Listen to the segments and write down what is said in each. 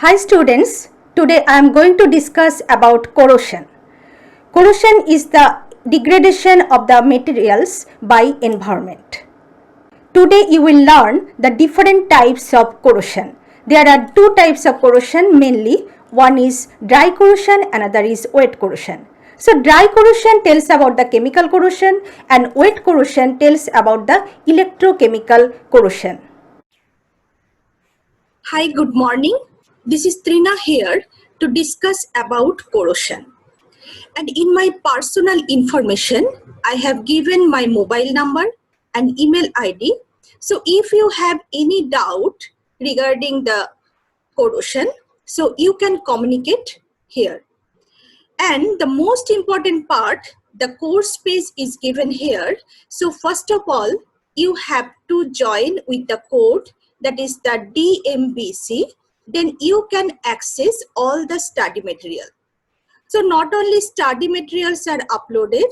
Hi students, today I am going to discuss about corrosion. Corrosion is the degradation of the materials by environment. Today you will learn the different types of corrosion. There are two types of corrosion mainly. One is dry corrosion, another is wet corrosion. So dry corrosion tells about the chemical corrosion and wet corrosion tells about the electrochemical corrosion. Hi, good morning. This is Trina here to discuss about corrosion. And in my personal information, I have given my mobile number and email ID. So if you have any doubt regarding the corrosion, so you can communicate here. And the most important part, the course page is given here. So first of all, you have to join with the code, that is the DMBC. Then you can access all the study material. So not only study materials are uploaded,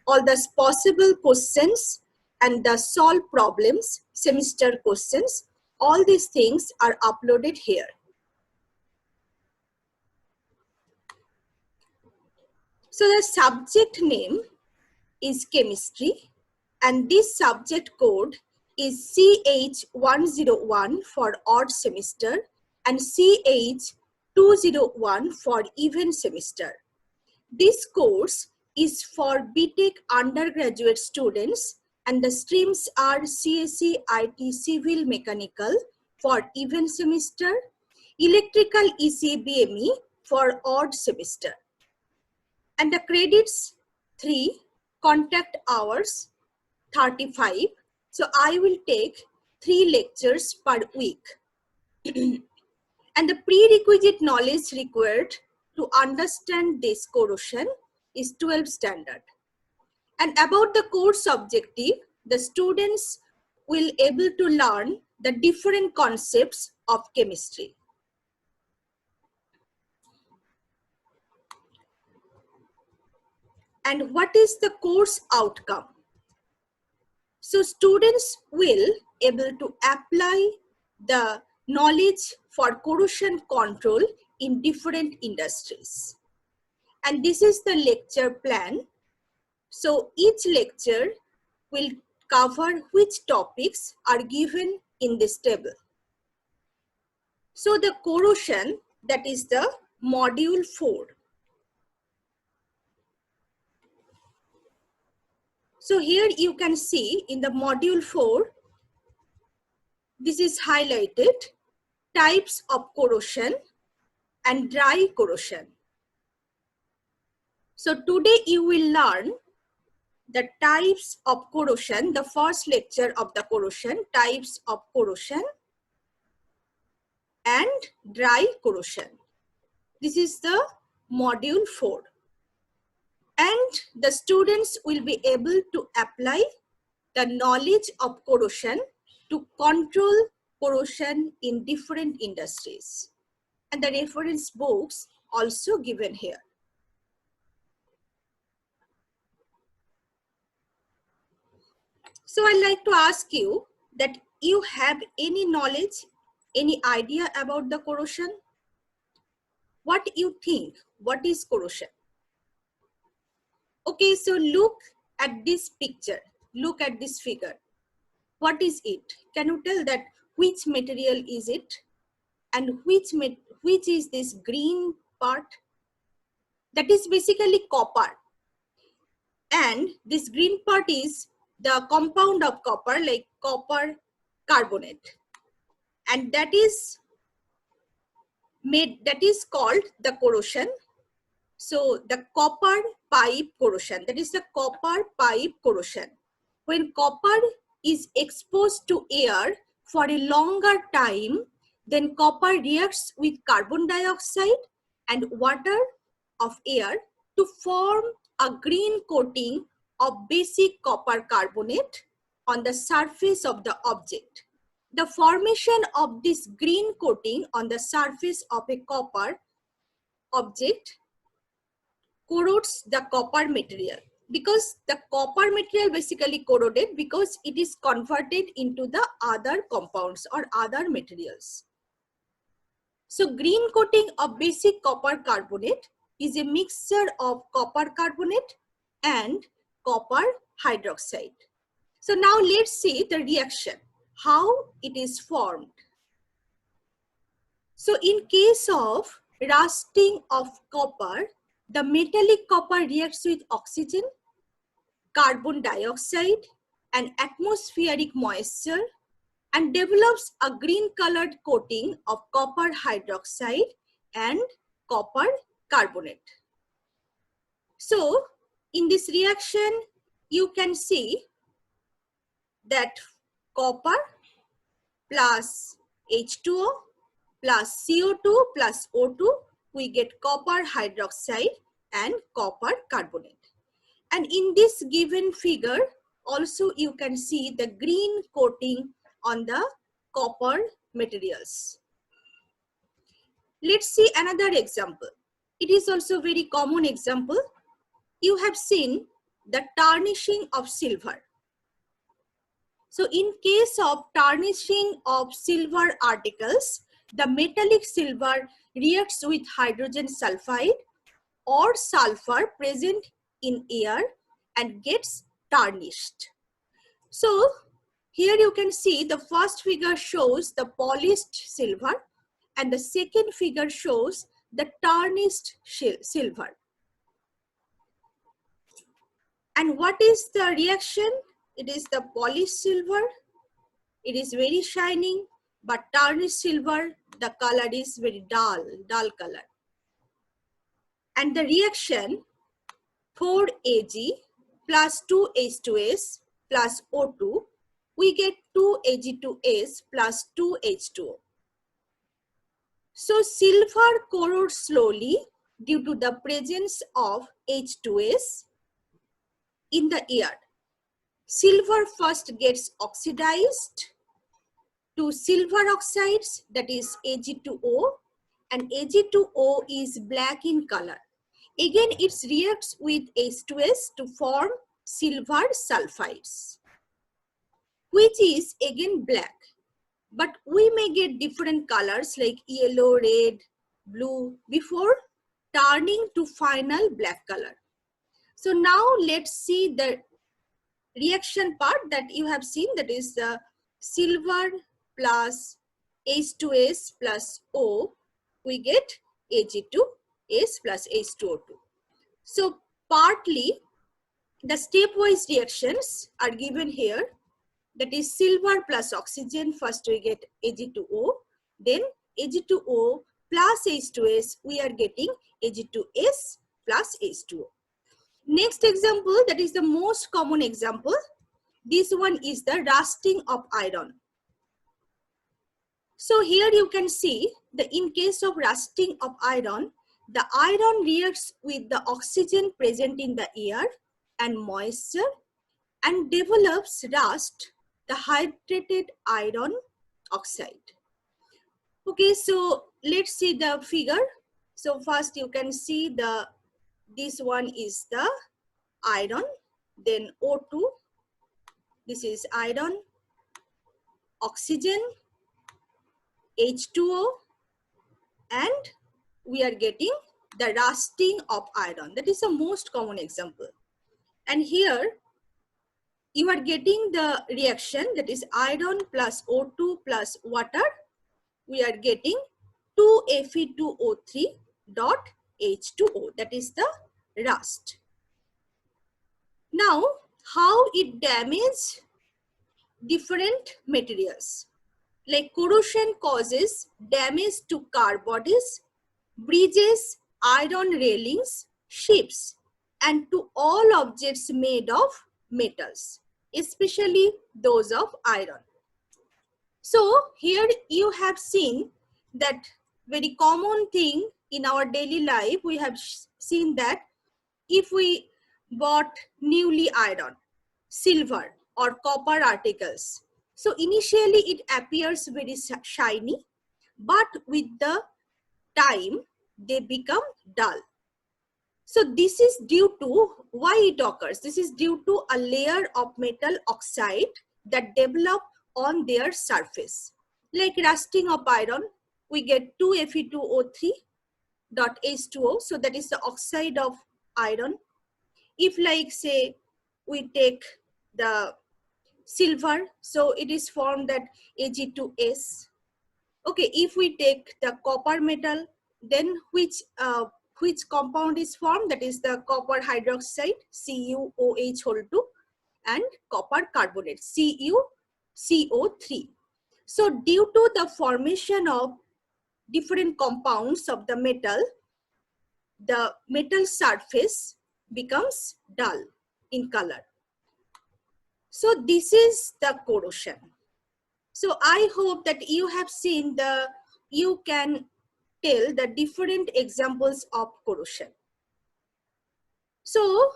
all the possible questions and the solved problems, semester questions, all these things are uploaded here. So the subject name is chemistry and this subject code is CH101 for odd semester and CH201 for even semester. This course is for BTech undergraduate students and the streams are CSE, IT, Civil, Mechanical for even semester, Electrical, EC, BME for odd semester. And the credits 3, contact hours 35. So I will take 3 lectures per week. And the prerequisite knowledge required to understand this corrosion is 12 standard. And about the course objective, the students will able to learn the different concepts of chemistry. And what is the course outcome? So students will able to apply the knowledge for corrosion control in different industries. And this is the lecture plan. So each lecture will cover which topics are given in this table. So the corrosion, that is the module 4. So here you can see in the module 4, this is highlighted, types of corrosion and dry corrosion. So today you will learn the types of corrosion, the first lecture of the corrosion, types of corrosion and dry corrosion. This is the module 4. And the students will be able to apply the knowledge of corrosion to control corrosion in different industries. And the reference books also given here. So I'd like to ask you that you have any knowledge, any idea about the corrosion? What you think? What is corrosion? Okay, so look at this picture. Look at this figure. What is it? Can you tell that which material is it? And which is this green part? That is basically copper. And this green part is the compound of copper, like copper carbonate. And that is called the corrosion. So the copper pipe corrosion, that is the copper pipe corrosion. When copper is exposed to air for a longer time, then copper reacts with carbon dioxide and water of air to form a green coating of basic copper carbonate on the surface of the object. The formation of this green coating on the surface of a copper object corrodes the copper material, because the copper material basically corroded because it is converted into the other compounds or other materials. So green coating of basic copper carbonate is a mixture of copper carbonate and copper hydroxide. So now let's see the reaction, how it is formed. So in case of rusting of copper, the metallic copper reacts with oxygen, carbon dioxide, and atmospheric moisture and develops a green colored coating of copper hydroxide and copper carbonate. So in this reaction, you can see that copper plus H2O plus CO2 plus O2, we get copper hydroxide and copper carbonate. And in this given figure, also you can see the green coating on the copper materials. Let's see another example. It is also very common example. You have seen the tarnishing of silver. So in case of tarnishing of silver articles, the metallic silver reacts with hydrogen sulfide or sulfur present in air and gets tarnished. So here you can see the first figure shows the polished silver and the second figure shows the tarnished silver. And what is the reaction? It is the polished silver. It is very shining, but tarnished silver, the color is very dull color. And the reaction 4Ag plus 2H2S plus O2, we get 2Ag2S plus 2H2O. So silver corrodes slowly due to the presence of H2S in the air. Silver first gets oxidized to silver oxides, that is Ag2O, and Ag2O is black in color. Again, it reacts with H2S to form silver sulfides, which is again black. But we may get different colors like yellow, red, blue before turning to final black color. So now let's see the reaction part that you have seen, that is the silver plus H2S plus O, we get Ag2S plus H2O2. So partly the stepwise reactions are given here, that is silver plus oxygen, first we get Ag2O, then Ag2O plus H2S, we are getting Ag2S plus H2O. Next example, that is the most common example. This one is the rusting of iron. So here you can see that in case of rusting of iron, the iron reacts with the oxygen present in the air and moisture and develops rust, the hydrated iron oxide. Okay, so let's see the figure. So first you can see this one is the iron, then O2, this is iron, oxygen, H2O, and we are getting the rusting of iron. That is the most common example. And here you are getting the reaction, that is iron plus O2 plus water. We are getting 2Fe2O3 dot H2O, that is the rust. Now, how it damages different materials? Like corrosion causes damage to car bodies, bridges, iron railings, ships, and to all objects made of metals, especially those of iron. So here you have seen that very common thing in our daily life. We have seen that if we bought newly iron, silver or copper articles, so initially it appears very shiny, but with the time they become dull. So this is due to, why it occurs? This is due to a layer of metal oxide that develop on their surface. Like rusting of iron, we get 2Fe2O3 dot H2O. So that is the oxide of iron. If like say we take the silver, so it is formed at Ag2S. Okay, if we take the copper metal, then which compound is formed? That is the copper hydroxide, CuOH whole 2, and copper carbonate, CuCO3. So due to the formation of different compounds of the metal surface becomes dull in color. So this is the corrosion. So I hope that you have seen you can tell the different examples of corrosion. So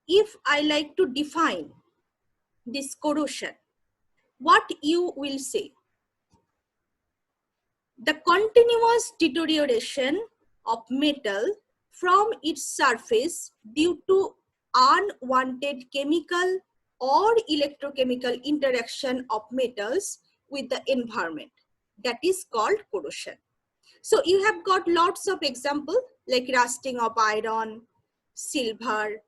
if I like to define this corrosion, what you will say? The continuous deterioration of metal from its surface due to unwanted chemical or electrochemical interaction of metals with the environment. That is called corrosion. So you have got lots of examples like rusting of iron, silver,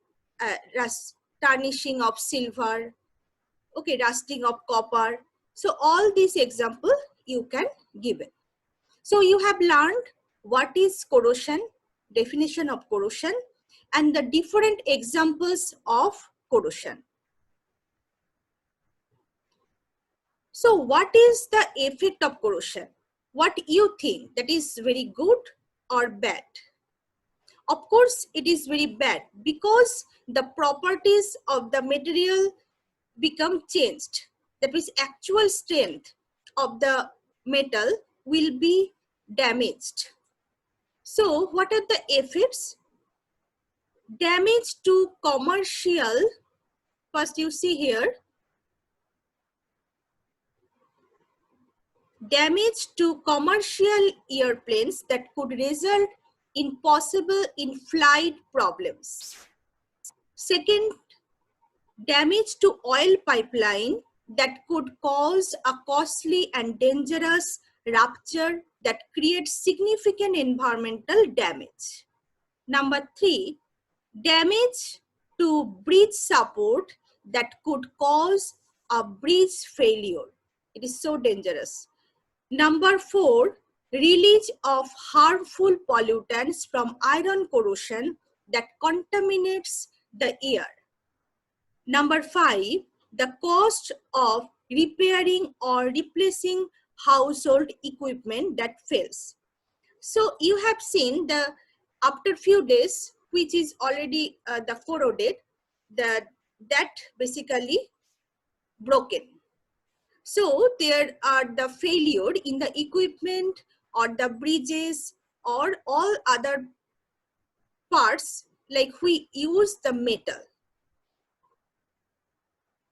tarnishing of silver, okay, rusting of copper. So all these examples you can give it. So you have learned what is corrosion, definition of corrosion, and the different examples of corrosion. So what is the effect of corrosion? What you think, that is very good or bad? Of course, it is very bad because the properties of the material become changed. That means actual strength of the metal will be damaged. So what are the effects? Damage to commercial, first you see here, damage to commercial airplanes that could result in possible in-flight problems. Second, damage to oil pipeline that could cause a costly and dangerous rupture that creates significant environmental damage. Number 3, damage to bridge support that could cause a bridge failure. It is so dangerous. Number 4, release of harmful pollutants from iron corrosion that contaminates the air. Number 5, the cost of repairing or replacing household equipment that fails. So you have seen after few days, which is already the corroded, that basically broken. So there are the failure in the equipment or the bridges or all other parts, like we use the metal.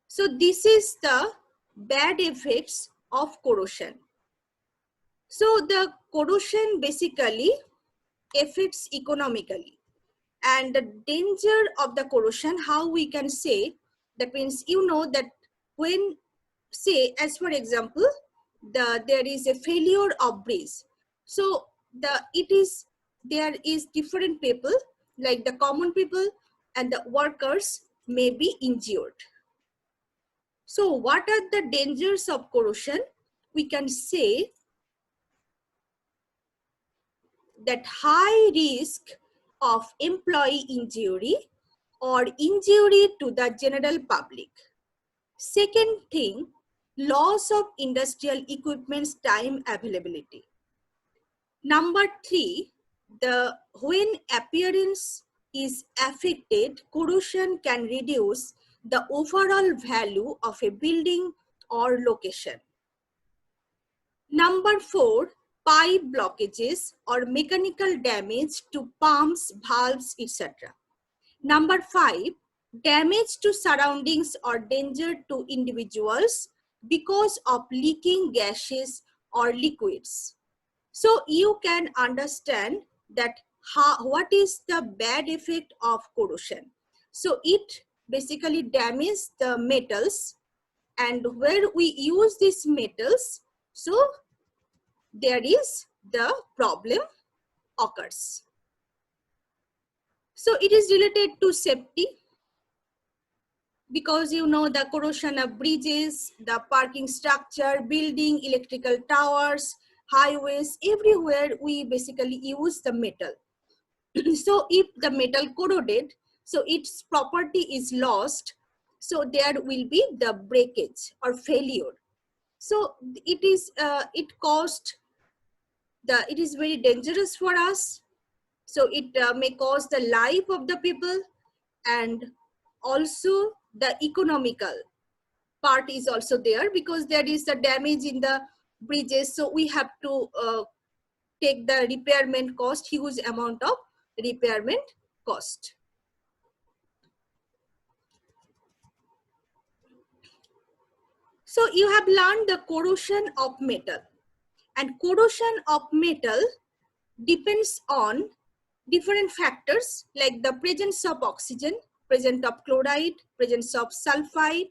So this is the bad effects of corrosion. So the corrosion basically affects economically. And the danger of the corrosion, how we can say, that means you know that when, say, as for example, there is a failure of bridge. So there is different people, like the common people and the workers may be injured. So what are the dangers of corrosion? We can say that high risk of employee injury or injury to the general public. Second thing, loss of industrial equipment's time availability. Number 3, when appearance is affected, corrosion can reduce the overall value of a building or location. Number 4, pipe blockages or mechanical damage to pumps, valves, etc. Number 5, damage to surroundings or danger to individuals because of leaking gases or liquids. So you can understand that what is the bad effect of corrosion. So it basically damages the metals, and where we use these metals, so there is the problem occurs. So it is related to safety, because you know the corrosion of bridges, the parking structure, building, electrical towers, highways, everywhere we basically use the metal. So if the metal corroded, so its property is lost, so there will be the breakage or failure. So it is it is very dangerous for us. So it may cause the life of the people, and also the economical part is also there, because there is the damage in the bridges, so we have to take the repairment cost, huge amount of repairment cost. So you have learned the corrosion of metal, and corrosion of metal depends on different factors like the presence of oxygen, presence of chloride, presence of sulfide,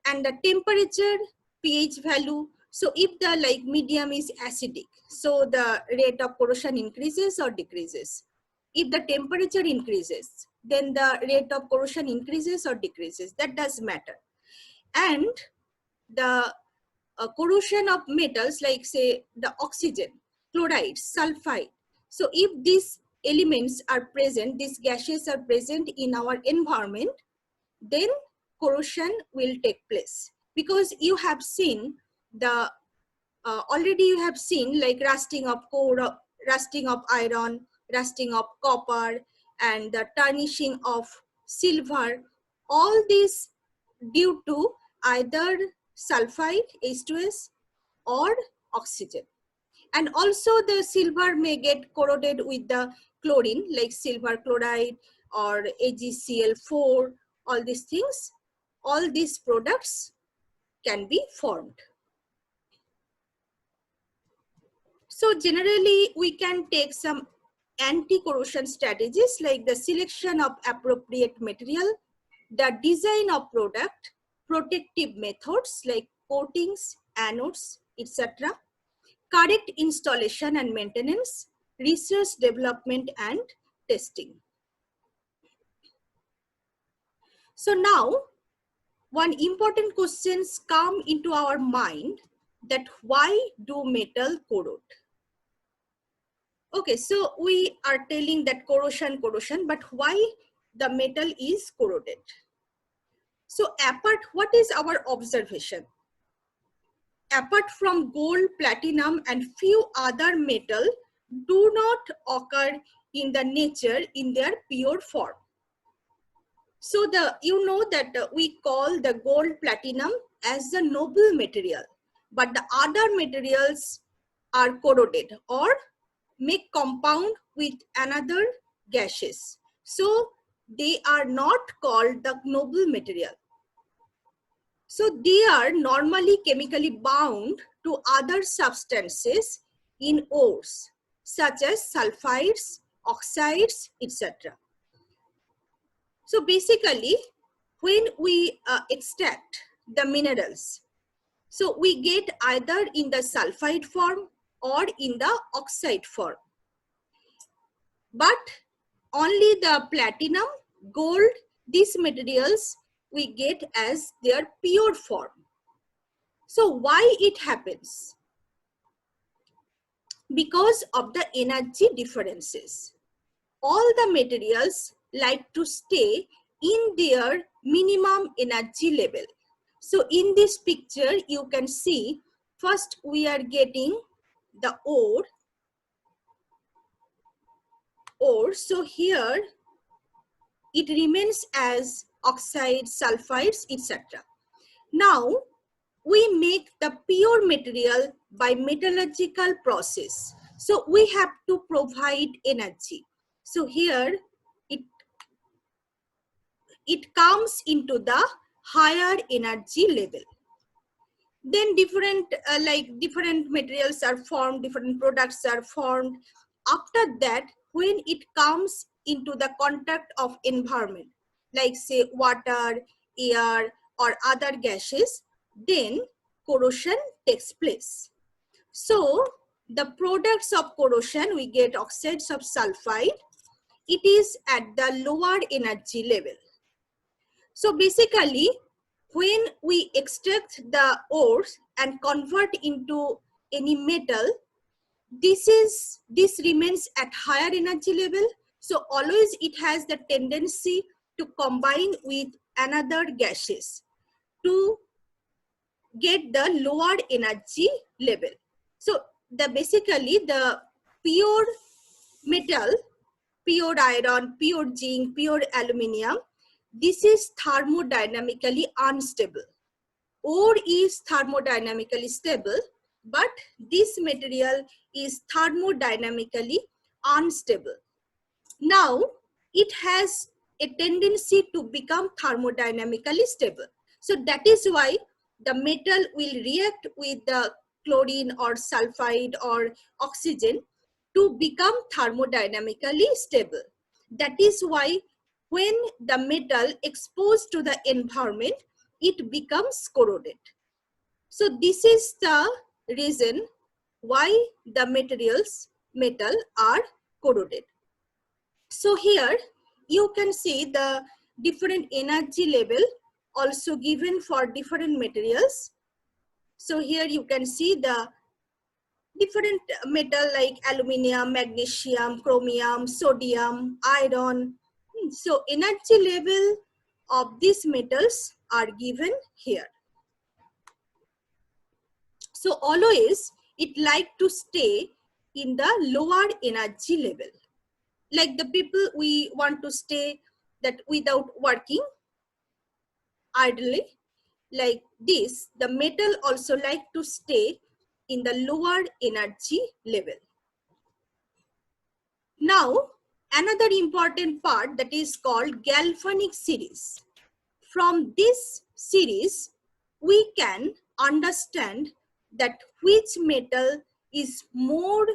and the temperature, pH value. So if the medium is acidic, so the rate of corrosion increases or decreases. If the temperature increases, then the rate of corrosion increases or decreases. That does matter. And the corrosion of metals, like say the oxygen, chloride, sulfide. So if these elements are present, these gases are present in our environment, then corrosion will take place, because you have seen the already you have seen like rusting of coal, rusting of iron, rusting of copper, and the tarnishing of silver. All these due to either sulfide H2S or oxygen. And also the silver may get corroded with the chlorine, like silver chloride or AgCl4, all these things, all these products can be formed. So generally we can take some anti-corrosion strategies like the selection of appropriate material, the design of product, protective methods like coatings, anodes, etc., correct installation and maintenance, research, development, and testing. So now, one important questions come into our mind, that why do metal corrode? Okay, so we are telling that corrosion, but why the metal is corroded? So what is our observation? Apart from gold, platinum, and few other metal do not occur in the nature in their pure form. So you know that we call the gold, platinum as the noble material, but the other materials are corroded or make compound with another gases. So they are not called the noble material. So they are normally chemically bound to other substances in ores, such as sulfides, oxides, etc. So basically, when we extract the minerals, so we get either in the sulfide form or in the oxide form. But only the platinum, gold, these materials we get as their pure form. So why it happens? Because of the energy differences. All the materials like to stay in their minimum energy level. So in this picture, you can see, first we are getting the ore. So here it remains as oxides, sulfides, etc. Now we make the pure material by metallurgical process. So we have to provide energy. So here it comes into the higher energy level. Then different materials are formed, different products are formed. After that, when it comes into the contact of environment, like say water, air, or other gases, then corrosion takes place. So the products of corrosion, we get oxides of sulfide. It is at the lower energy level. So basically, when we extract the ores and convert into any metal, this remains at higher energy level. So always it has the tendency to combine with another gases to get the lower energy level. So basically the pure metal, pure iron, pure zinc, pure aluminium, this is thermodynamically unstable. Ore is thermodynamically stable, but this material is thermodynamically unstable. Now, it has a tendency to become thermodynamically stable. So that is why the metal will react with the chlorine or sulfide or oxygen to become thermodynamically stable. That is why when the metal exposed to the environment, it becomes corroded. So this is the reason why the metal are corroded. So here you can see the different energy level also given for different materials. So here you can see the different metal like aluminium, magnesium, chromium, sodium, iron. So energy level of these metals are given here. So always it like to stay in the lower energy level. Like the people we want to stay that without working idly, like this, the metal also like to stay in the lower energy level. Now, another important part that is called galvanic series. From this series, we can understand that which metal is more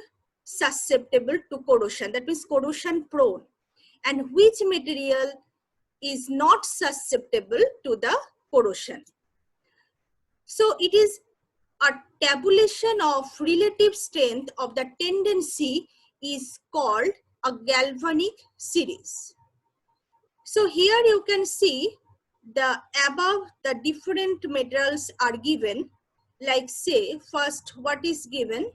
susceptible to corrosion, that means corrosion prone, and which material is not susceptible to the corrosion. So it is a tabulation of relative strength of the tendency is called a galvanic series. So here you can see the above the different metals are given, like say first what is given,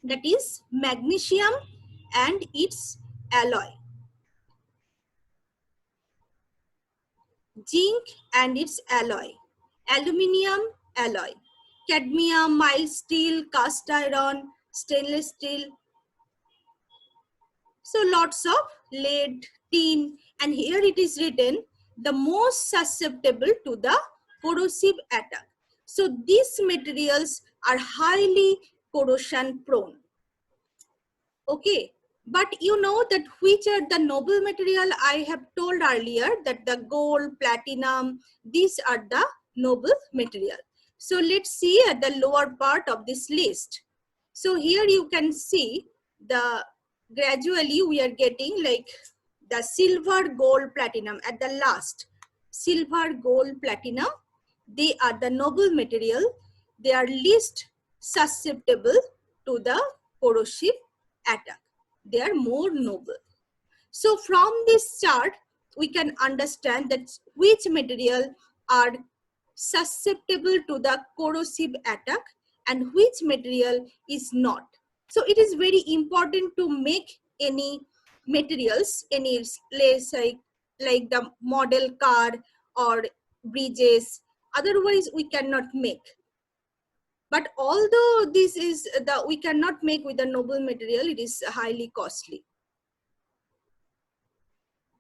that is magnesium and its alloy, zinc and its alloy, aluminium alloy, cadmium, mild steel, cast iron, stainless steel. So lots of lead, tin, and here it is written the most susceptible to the corrosive attack. So these materials are highly corrosion prone. Okay, but you know that which are the noble material. I have told earlier that the gold, platinum, these are the noble material. So let's see at the lower part of this list. So here you can see the gradually we are getting like the silver, gold, platinum at the last. Silver, gold, platinum, they are the noble material. They are least susceptible to the corrosive attack. They are more noble. So from this chart, we can understand that which material are susceptible to the corrosive attack and which material is not. So it is very important to make any materials, any let's say like the model car or bridges, otherwise we cannot make. But although this is the we cannot make with the noble material, it is highly costly.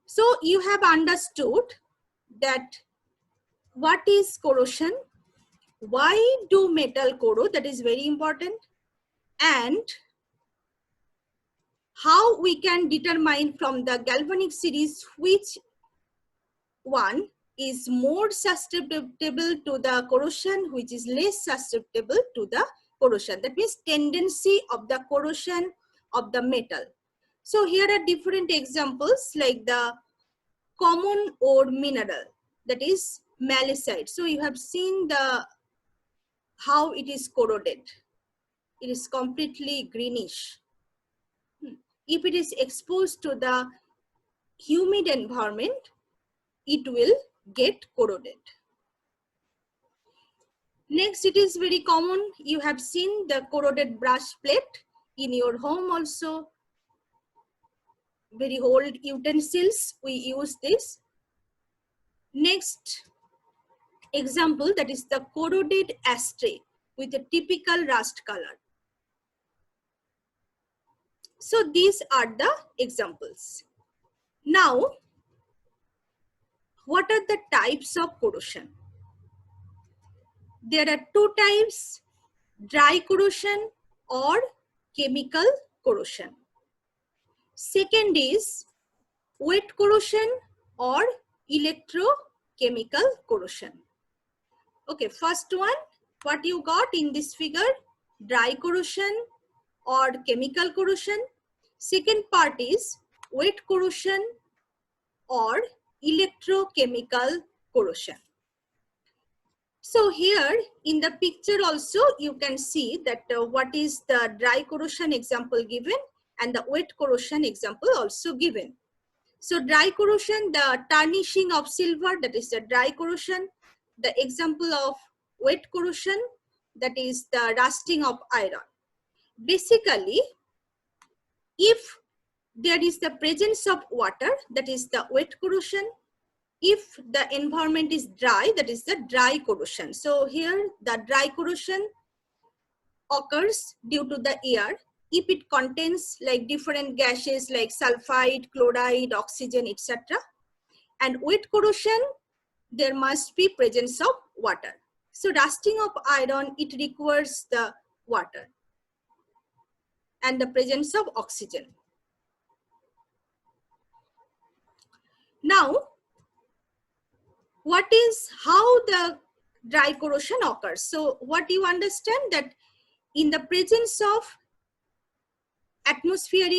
So you have understood that what is corrosion, why do metal corrode, that is very important, and how we can determine from the galvanic series which one is more susceptible to the corrosion, which is less susceptible to the corrosion. That means tendency of the corrosion of the metal. So here are different examples like the common ore mineral, that is malachite. So you have seen the how it is corroded. it is completely greenish. If it is exposed to the humid environment, it will get corroded. Next, it is very common. You have seen the corroded brush plate in your home also. Very old utensils, we use this. Next example, that is the corroded ashtray with a typical rust color. So these are the examples. Now, what are the types of corrosion? There are two types, dry corrosion or chemical corrosion. Second is wet corrosion or electrochemical corrosion. Okay, first one, what you got in this figure, dry corrosion or chemical corrosion. Second part is wet corrosion or electrochemical corrosion. So here in the picture also you can see that what is the dry corrosion example given and the wet corrosion example also given. So dry corrosion, the tarnishing of silver, that is the dry corrosion. The example of wet corrosion, that is the rusting of iron. Basically, if there is the presence of water, that is the wet corrosion. If the environment is dry, that is the dry corrosion. So here the dry corrosion occurs due to the air. If it contains like different gases like sulfide, chloride, oxygen, etc. And wet corrosion, there must be presence of water. So rusting of iron, it requires the water and the presence of oxygen. Now, how the dry corrosion occurs? So what you understand that in the presence of atmosphere,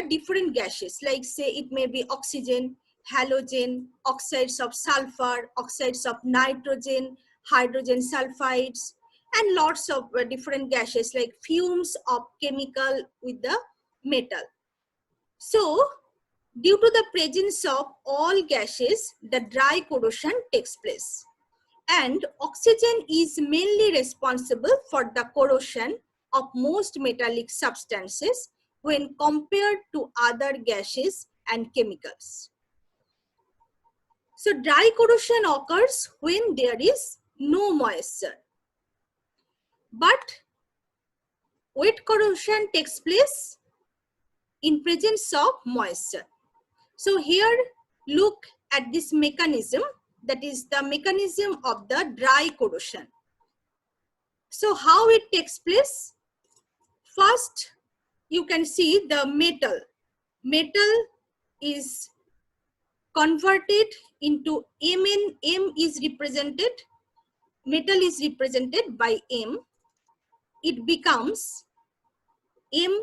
different gases, like say it may be oxygen, halogen, oxides of sulfur, oxides of nitrogen, hydrogen sulfides, and lots of different gases like fumes of chemical with the metal. So due to the presence of all gases, the dry corrosion takes place. And oxygen is mainly responsible for the corrosion of most metallic substances when compared to other gases and chemicals. So dry corrosion occurs when there is no moisture. But wet corrosion takes place in presence of moisture. So here look at this mechanism, that is the mechanism of the dry corrosion. So how it takes place? First, you can see the metal. Metal is converted into Mn. M is represented, metal is represented by M. It becomes M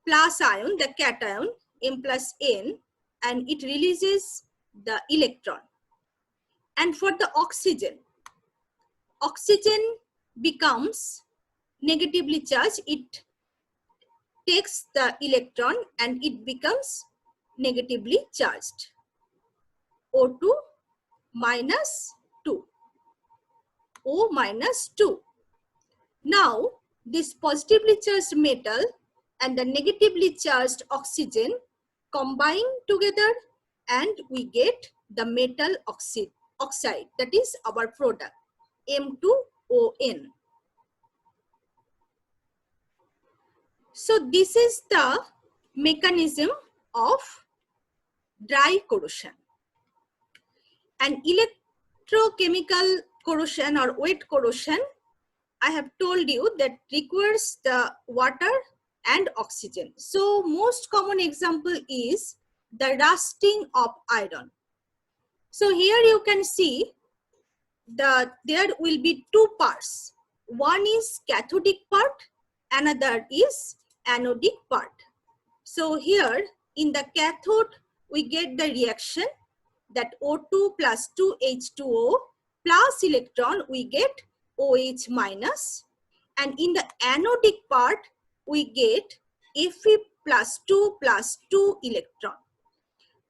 plus ion, the cation, M plus N, and it releases the electron. And for the oxygen, oxygen becomes negatively charged. It takes the electron and it becomes negatively charged. O2 minus 2. O minus 2. Now, this positively charged metal and the negatively charged oxygen combine together and we get the metal oxide, that is our product, M2ON. So this is the mechanism of dry corrosion. And electrochemical corrosion or wet corrosion, I have told you that requires the water and oxygen. So most common example is the rusting of iron. So here you can see there will be two parts. One is cathodic part, another is anodic part. So here in the cathode we get the reaction that O2 plus 2H2O plus electron we get OH minus, and in the anodic part, we get Fe plus 2 electron.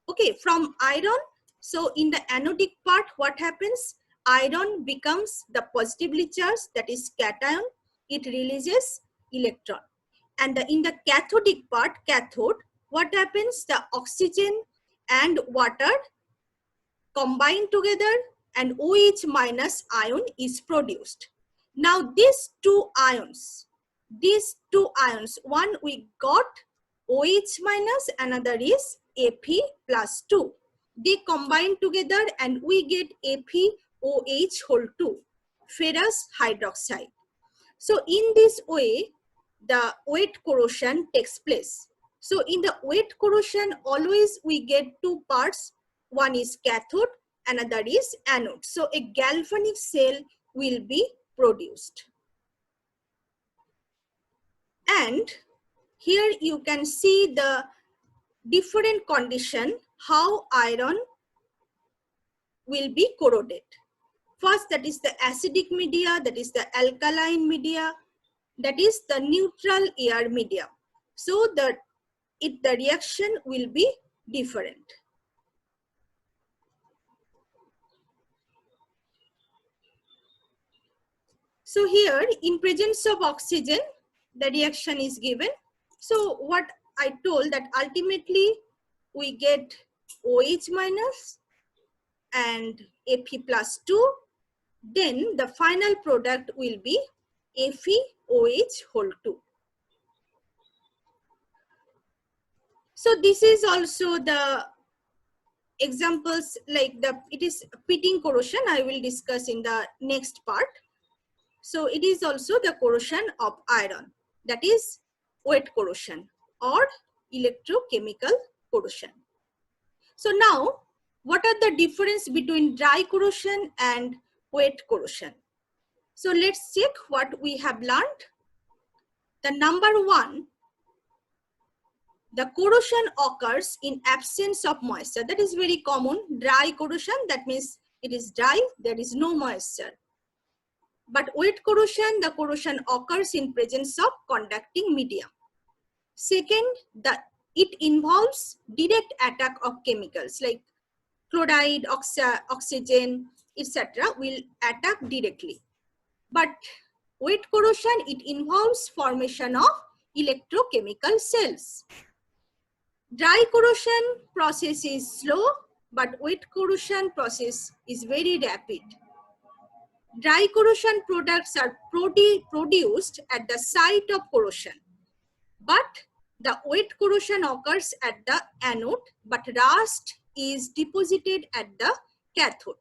Okay, from iron, so in the anodic part, what happens? Iron becomes the positively charged, that is cation, it releases electron. And in the cathodic part, cathode, what happens? The oxygen and water combine together and OH minus ion is produced. Now these two ions, one we got OH minus, another is Fe plus 2. They combine together and we get FeOH whole 2, ferrous hydroxide. So in this way, the wet corrosion takes place. So in the wet corrosion, always we get two parts. One is cathode, another is anode. So a galvanic cell will be produced. And here you can see the different condition how iron will be corroded. First, that is the acidic media, that is the alkaline media, that is the neutral air media. So the reaction will be different. So here in presence of oxygen, the reaction is given. So what I told that ultimately we get OH minus and Fe plus 2. Then the final product will be FeOH whole 2. So this is also the examples, like it is pitting corrosion. I will discuss in the next part. So it is also the corrosion of iron, that is wet corrosion or electrochemical corrosion. So now, what are the difference between dry corrosion and wet corrosion? So let's check what we have learned. The number one, the corrosion occurs in absence of moisture. That is very common. Dry corrosion, that means it is dry, there is no moisture. But wet corrosion, the corrosion occurs in presence of conducting medium. Second, it involves direct attack of chemicals like chloride, oxygen, etc. will attack directly. But wet corrosion, it involves formation of electrochemical cells. Dry corrosion process is slow, but wet corrosion process is very rapid. Dry corrosion products are produced at the site of corrosion, but the wet corrosion occurs at the anode, but rust is deposited at the cathode.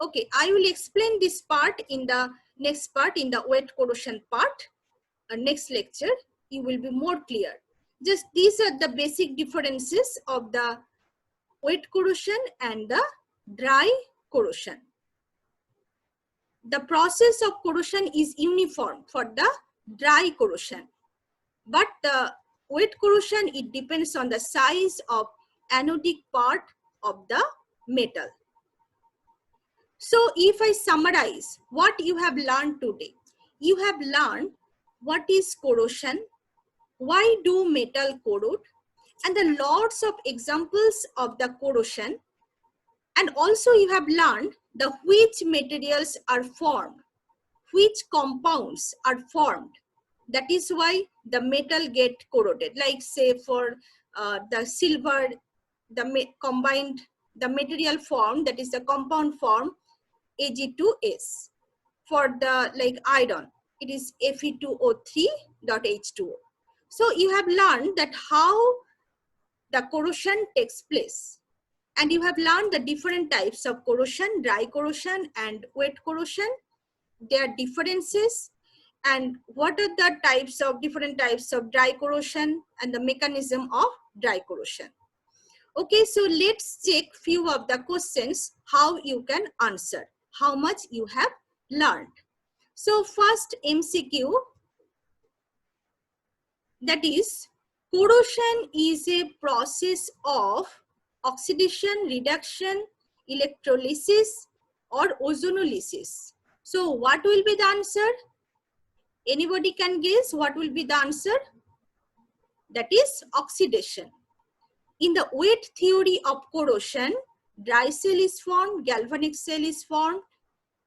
Okay, I will explain this part in the next part, in the wet corrosion part. Next lecture, you will be more clear. Just these are the basic differences of the wet corrosion and the dry corrosion. The process of corrosion is uniform for the dry corrosion, but the wet corrosion, it depends on the size of anodic part of the metal. So if I summarize what you have learned today, you have learned what is corrosion, why do metal corrode, and the lots of examples of the corrosion. And also you have learned the which materials are formed, which compounds are formed. That is why the metal get corroded. Like say for the silver, the material form, that is the compound form Ag2S. For the like iron, it is Fe2O3.H2O. So you have learned that how the corrosion takes place. And you have learned the different types of corrosion, dry corrosion and wet corrosion, their differences, and what are the different types of dry corrosion and the mechanism of dry corrosion. Okay, so let's check few of the questions, how you can answer, how much you have learned. So first MCQ, that is, corrosion is a process of oxidation, reduction, electrolysis or ozonolysis. So what will be the answer? Anybody can guess what will be the answer? That is oxidation. In the wet theory of corrosion, dry cell is formed, galvanic cell is formed,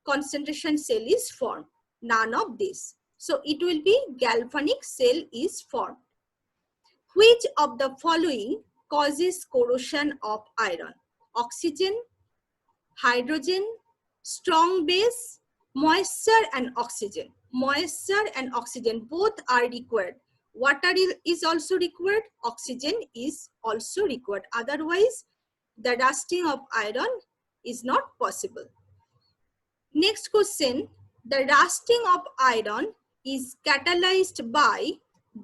concentration cell is formed. None of this. So it will be galvanic cell is formed. Which of the following causes corrosion of iron? Oxygen, hydrogen, strong base, moisture and oxygen. Moisture and oxygen both are required. Water is also required, oxygen is also required. Otherwise, the rusting of iron is not possible. Next question, the rusting of iron is catalyzed by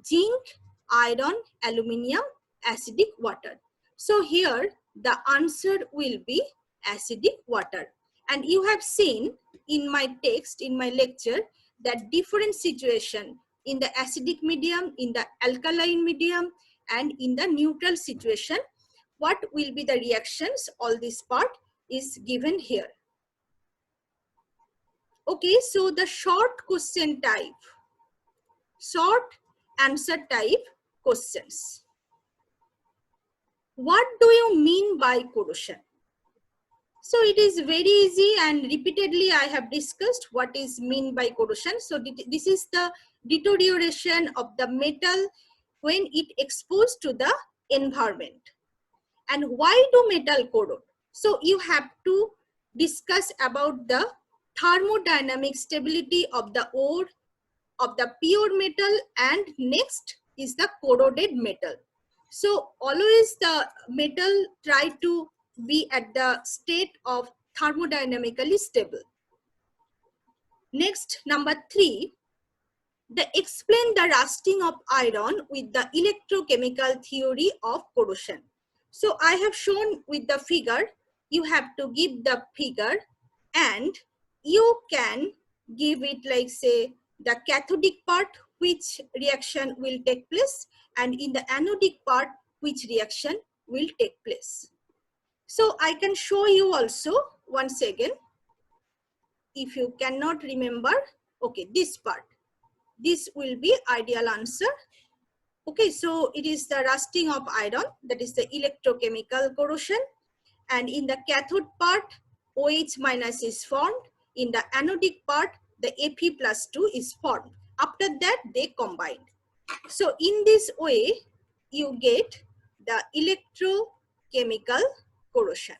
zinc, iron, aluminium, acidic water. So here the answer will be acidic water. And you have seen in my text, in my lecture, that different situation in the acidic medium, in the alkaline medium, and in the neutral situation, what will be the reactions, all this part is given here. Okay, so the short question type, short answer type questions. What do you mean by corrosion? So it is very easy, and repeatedly I have discussed what is mean by corrosion. So this is the deterioration of the metal when it exposed to the environment. And why do metal corrode? So you have to discuss about the thermodynamic stability of the ore, of the pure metal, and next is the corroded metal. So always the metal try to be at the state of thermodynamically stable. Next, number 3, they explain the rusting of iron with the electrochemical theory of corrosion. So I have shown with the figure, you have to give the figure and you can give it like say the cathodic part, which reaction will take place, and in the anodic part, which reaction will take place. So I can show you also once again, if you cannot remember, okay, this part. This will be ideal answer. Okay, so it is the rusting of iron, that is the electrochemical corrosion. And in the cathode part, OH minus is formed. In the anodic part, the Fe plus 2 is formed. After that, they combined. So in this way, you get the electrochemical corrosion.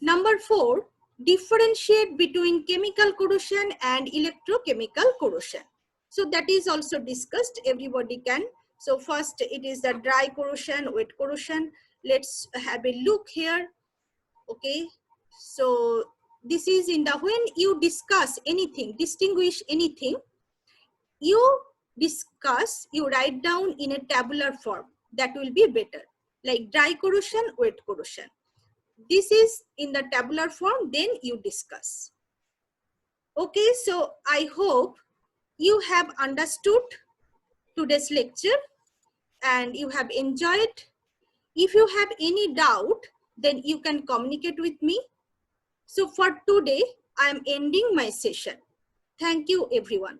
Number 4, differentiate between chemical corrosion and electrochemical corrosion. So that is also discussed, everybody can. So first it is the dry corrosion, wet corrosion. Let's have a look here. Okay, so this is in the, when you discuss anything, distinguish anything, you discuss, you write down in a tabular form. That will be better. Like dry corrosion, wet corrosion. This is in the tabular form, then you discuss. Okay, so I hope you have understood today's lecture and you have enjoyed. If you have any doubt, then you can communicate with me. So for today, I am ending my session. Thank you, everyone.